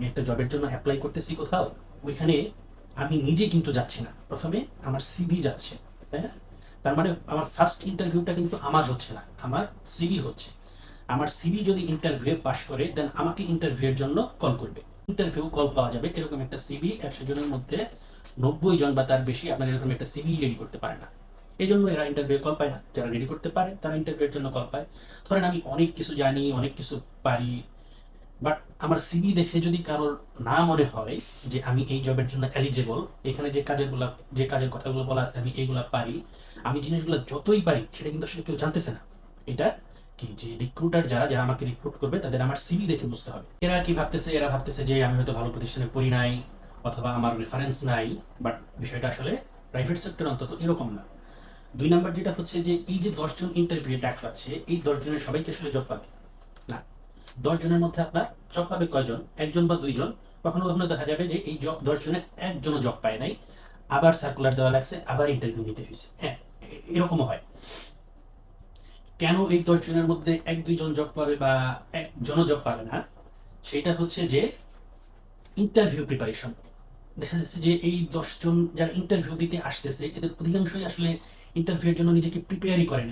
আমি একটা জবের জন্য অ্যাপ্লাই করতেছি কোথাও, ওইখানে আমি নিজে কিন্তু যাচ্ছি না, প্রথমে আমার সিভি যাচ্ছে, তাই না? তার মানে আমার ফার্স্ট ইন্টারভিউটা কিন্তু আমার হচ্ছে না, আমার সিভি হচ্ছে। আমার সিভি যদি ইন্টারভিউ পাশ করে, দেন আমাকে ইন্টারভিউয়ের জন্য কল করবে। ইন্টারভিউ কল পাওয়া যাবে এরকম একটা সিভি 100 জনের মধ্যে 90 জন বা তার বেশি আপনার এরকম একটা সিভি রেডি করতে পারে না। এই জন্য এরা ইন্টারভিউ কল পায় না। যারা রেডি করতে পারে তারা ইন্টারভিউয়ের জন্য কল পায়। ধরেন আমি অনেক কিছু জানি, অনেক কিছু পারি, বাট আমার সিভি দেখে যদি কারোর না মনে হয় যে আমি এই জবের জন্য এলিজেবল, এখানে যে কাজের কথাগুলো বলা আছে আমি এইগুলা পারি, আমি জিনিসগুলো যতই পারি সেটা কিন্তু আসলে কেউ জানতেছে না। এটা কি, যে রিক্রুটার যারা যারা আমাকে রিক্রুট করবে তাদের আমার সিভি দেখে বুঝতে হবে। এরা কি ভাবতেছে, এরা ভাবতেছে যে আমি হয়তো ভালো প্রতিষ্ঠানে পড়ি নাই, অথবা আমার রেফারেন্স নাই। বাট বিষয়টা আসলে প্রাইভেট সেক্টর অন্তত এরকম না। 2 নাম্বার যেটা হচ্ছে যে এই যে 10 জন ইন্টারভিউ ডাকছে, এই 10 জনের সবাইকে আসলে জব পাবে না। 10 জনের মধ্যে আপনার জব পাবে কয়জন? একজন বা দুইজন। কখনো কখনো দেখা যাবে যে এই 10 জনের একজনও জব পায় নাই, আবার সার্কুলার দেওয়া লাগছে, আবার ইন্টারভিউ নিতে হয়েছে। হ্যাঁ, এরকমও হয়। কেন এই 10 জনের মধ্যে 1-2 জন জব পাবে বা একজনও জব পাবে না? সেটা হচ্ছে যে ইন্টারভিউ প্রিপারেশন। দেখা যাচ্ছে যে এই 10 জন যারা ইন্টারভিউ দিতে আসতেছে, এদের অধিকাংশই আসলে ইন্টারভিউর জন্য নিজেকে প্রিপেয়ারই করে নাই।